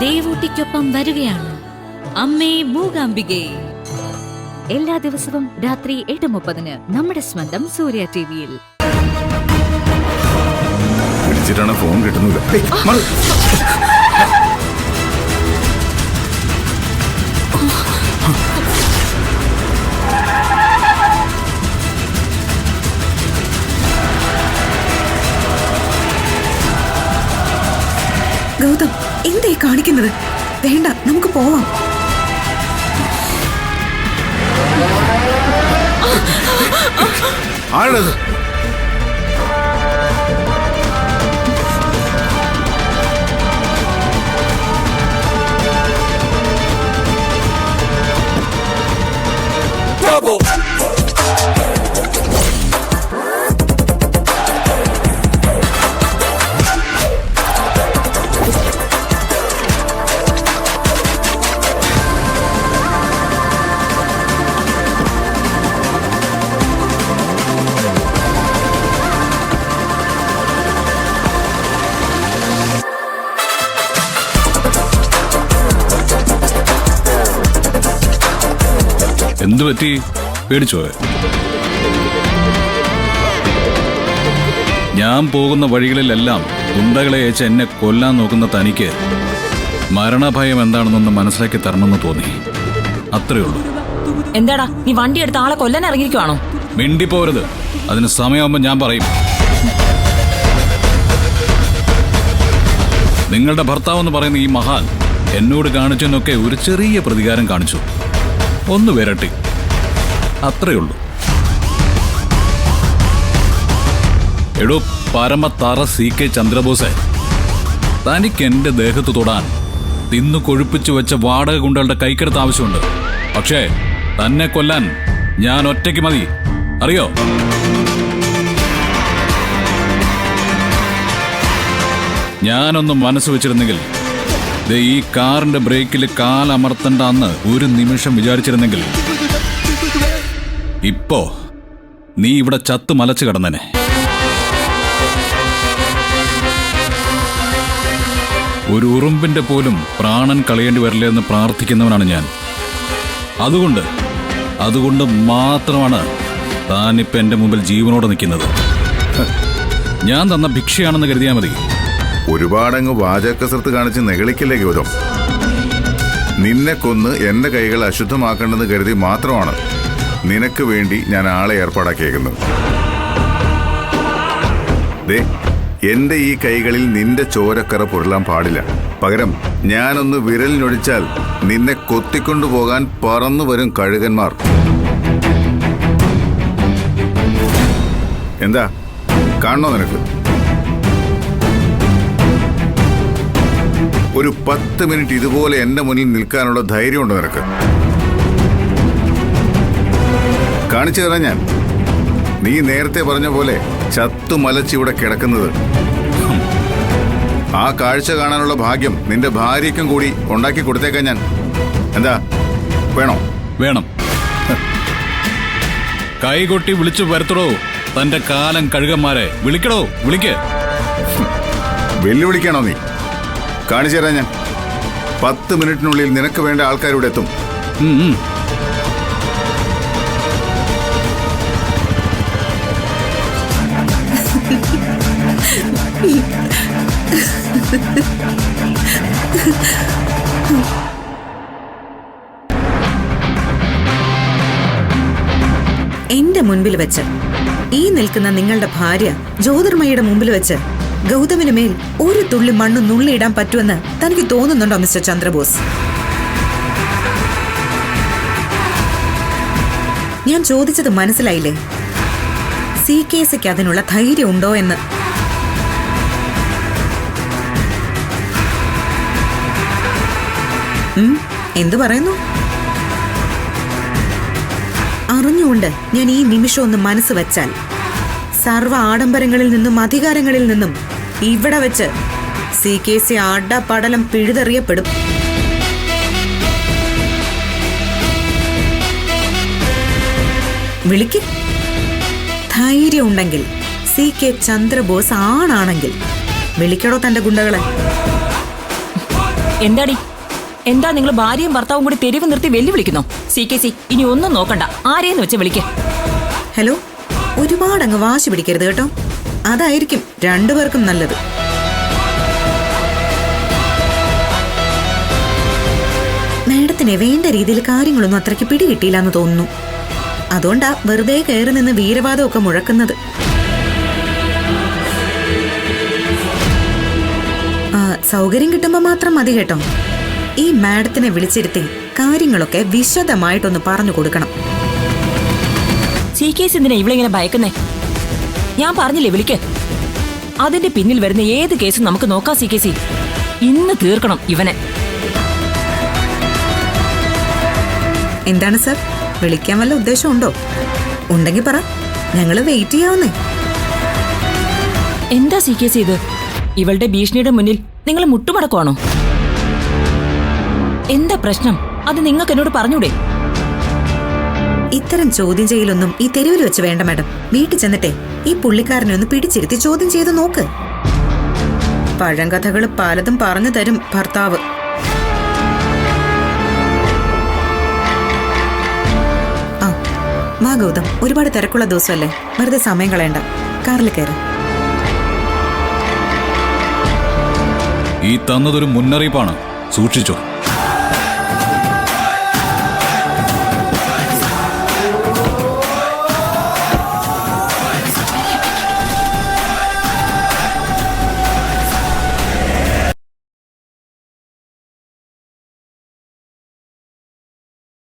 ദേവൂട്ടിക്കൊപ്പം വരികയാണ് അമ്മേ മൂകാംബികേ. എല്ലാ ദിവസവും രാത്രി 8:30 നമ്മുടെ സ്വന്തം സൂര്യ ടിവിയിൽ. ഫോൺ കിട്ടുന്നില്ല. ഗൗതം, എന്തായി കാണിക്കുന്നത്? വേണ്ട, നമുക്ക് പോവാം. ആരത്? എന്തു പറ്റി? പേടിച്ചോ? ഞാൻ പോകുന്ന വഴികളിലെല്ലാം ഗുണ്ടകളെ അയച്ച് എന്നെ കൊല്ലാൻ നോക്കുന്ന തനിക്ക് മരണഭയം എന്താണെന്നൊന്ന് മനസ്സിലാക്കി തരണമെന്ന് തോന്നി. അത്രേ ഉള്ളൂ. എന്താടാ, നീ വണ്ടി എടുത്ത് ആളെ കൊല്ലാൻ ഇറങ്ങിയിരിക്കുവാണോ? മിണ്ടിപ്പോരുത്. അതിന് സമയമാകുമ്പോൾ ഞാൻ പറയും. നിങ്ങളുടെ ഭർത്താവെന്ന് പറയുന്ന ഈ മഹാൻ എന്നോട് കാണിച്ചെന്നൊക്കെ ഒരു ചെറിയ പ്രതികാരം കാണിച്ചു. ഒന്ന് വരട്ടി, അത്രയുള്ളൂ. എടോ പരമതറ CK ചന്ദ്രബോസെ, തനിക്ക് എന്റെ ദേഹത്ത് തൊടാൻ തിന്നു കൊഴുപ്പിച്ചു വെച്ച വാടക ഗുണ്ടകളുടെ കൈക്കരുത്ത് ആവശ്യമുണ്ട്. പക്ഷേ തന്നെ കൊല്ലാൻ ഞാൻ ഒറ്റയ്ക്ക് മതി, അറിയോ? ഞാനൊന്ന് മനസ്സ് വെച്ചിരുന്നെങ്കിൽ, ഈ കാറിന്റെ ബ്രേക്കിൽ കാലമർത്തണ്ട അന്ന് ഒരു നിമിഷം വിചാരിച്ചിരുന്നെങ്കിൽ ഇപ്പോ നീ ഇവിടെ ചത്തു മലച്ചു കിടന്നനെ. ഒരു ഉറുമ്പിന്റെ പോലും പ്രാണൻ കളയേണ്ടി വരില്ല എന്ന് പ്രാർത്ഥിക്കുന്നവനാണ് ഞാൻ. അതുകൊണ്ട് മാത്രമാണ് താനിപ്പോ എന്റെ മുമ്പിൽ ജീവനോടെ നിൽക്കുന്നത്. ഞാൻ തന്ന ഭിക്ഷയാണെന്ന് കരുതിയാൽ മതി. ഒരുപാടങ്ങ് വാചകസർത്ത് കാണിച്ച് നെകളിക്കല്ലേ ഗൗതം. നിന്നെ കൊന്ന് എന്റെ കൈകൾ അശുദ്ധമാക്കേണ്ടെന്ന് കരുതി മാത്രമാണ് നിനക്ക് വേണ്ടി ഞാൻ ആളെ ഏർപ്പാടാക്കിയേക്കുന്നത്. ദേ, എന്റെ ഈ കൈകളിൽ നിന്റെ ചോരക്കറ പുരളാൻ പാടില്ല. പകരം ഞാനൊന്ന് വിരലിനൊഴിച്ചാൽ നിന്നെ കൊത്തിക്കൊണ്ടുപോകാൻ പറന്നു വരും കഴുകന്മാർ. എന്താ കാണണോ നിനക്ക്? ഒരു 10 മിനിറ്റ് ഇതുപോലെ എന്റെ മുന്നിൽ നിൽക്കാനുള്ള ധൈര്യമുണ്ടോ നിനക്ക്? കാണിച്ചു തരാം ഞാൻ. നീ നേരത്തെ പറഞ്ഞ പോലെ ചത്തുമലച്ചിവിടെ കിടക്കുന്നത്. ആ കാഴ്ച കാണാനുള്ള ഭാഗ്യം നിന്റെ ഭാര്യയ്ക്കും കൂടി ഉണ്ടാക്കി കൊടുത്തേക്കാൻ ഞാൻ. എന്താ വേണോ? വേണം. കൈകൊട്ടി വിളിച്ചു വരുത്തടോ തന്റെ കാലം കഴുകന്മാരെ. വിളിക്കടോ, വിളിക്ക്. വെല്ലുവിളിക്കാണോ നീ? കാണിച്ചു തരാം ഞാൻ. 10 മിനിറ്റിനുള്ളിൽ നിനക്ക് വേണ്ട ആൾക്കാരിവിടെ എത്തും. എന്റെ മുൻപിൽ വെച്ച്, ഈ നിൽക്കുന്ന നിങ്ങളുടെ ഭാര്യ ജ്യോതിർമയുടെ മുമ്പിൽ വെച്ച് ഗൗതമിന് മേൽ ഒരു തുള്ളി മണ്ണ് നുള്ളിയിടാൻ പറ്റുമെന്ന് തനിക്ക് തോന്നുന്നുണ്ടോ മിസ്റ്റർ ചന്ദ്രബോസ്? ഞാൻ ചോദിച്ചത് മനസ്സിലായില്ലേ? CKക്ക് അതിനുള്ള ധൈര്യം ഉണ്ടോ എന്ന്. എന്തു പറയുന്നു? അറിഞ്ഞുകൊണ്ട് ഞാൻ ഈ നിമിഷം ഒന്ന് മനസ്സ് വെച്ചാൽ സർവ്വ ആഡംബരങ്ങളിൽ നിന്നും അധികാരങ്ങളിൽ നിന്നും ഇവിടെ വെച്ച് CK അടപടലം പിഴുതെറിയപ്പെടും. വിളിക്ക്. ധൈര്യം ഉണ്ടെങ്കിൽ, CK ചന്ദ്രബോസ് ആണാണെങ്കിൽ വിളിക്കടോ തന്റെ ഗുണ്ടകളെ. എന്താടി എന്താ നിങ്ങൾ ഭാര്യയും ഭർത്താവും കൂടി തെരുവ് നിർത്തി വെല്ലുവിളിക്കുന്നോ? CKC ഇനി ഒന്നും നോക്കണ്ട, ആരെയെന്ന് വെച്ച് വിളിക്കേ. ഹലോ, ഒരുപാട് അങ്ങ് വാശി പിടിക്കരുത് കേട്ടോ. അതായിരിക്കും രണ്ടുപേർക്കും നല്ലത്. മാഡത്തിനെ വേണ്ട രീതിയിൽ കാര്യങ്ങളൊന്നും അത്രയ്ക്ക് പിടികിട്ടിയില്ല എന്ന് തോന്നുന്നു. അതുകൊണ്ടാ വെറുതെ കയറി നിന്ന് വീരവാദമൊക്കെ മുഴക്കുന്നത്. സൗകര്യം കിട്ടുമ്പോ മാത്രം മതി കേട്ടോ. ഈ മാഡത്തിനെ വിളിച്ചിരുത്തി കാര്യങ്ങളൊക്കെ വിശദമായിട്ടൊന്ന് പറഞ്ഞു കൊടുക്കണം. CKC എന്തിനാ ഇവളിങ്ങനെ ഭയക്കുന്നേ? ഞാൻ പറഞ്ഞില്ലേ വിളിക്ക്. അതിന്റെ പിന്നിൽ വരുന്ന ഏത് കേസും നമുക്ക് നോക്കാം. CKC ഇന്ന് തീർക്കണം ഇവനെ. എന്താണ് സർ, വിളിക്കാൻ വല്ല ഉദ്ദേശമുണ്ടോ? ഉണ്ടെങ്കിൽ പറ, ഞങ്ങള് വെയിറ്റ് ചെയ്യാവുന്നേ. എന്താ CKC ഇത്? ഇവളുടെ ഭീഷണിയുടെ മുന്നിൽ നിങ്ങൾ മുട്ടുമടക്കുവാണോ? എന്താ പ്രശ്നം? അത് നിങ്ങൾക്ക് എന്നോട് പറഞ്ഞൂടെ? ഇത്തരം ചോദ്യം ചെയ്യലൊന്നും ഈ തെരുവിൽ വെച്ച് വേണ്ട മാഡം. വീട്ടിൽ ചെന്നിട്ടേ ഈ പുള്ളിക്കാരനെ ഒന്ന് പിടിച്ചിരുത്തി ചോദ്യം ചെയ്ത് നോക്ക്. പഴങ്കഥകൾ പലതും പറഞ്ഞു തരും ഭർത്താവ്. ആ വാ ഗൗതം, ഒരുപാട് തിരക്കുള്ള ദിവസമല്ലേ, വെറുതെ സമയം കളയണ്ട, കാറിൽ കയറി. ഈ തന്നതൊരു മുന്നറിയിപ്പാണ്, സൂക്ഷിച്ചോ.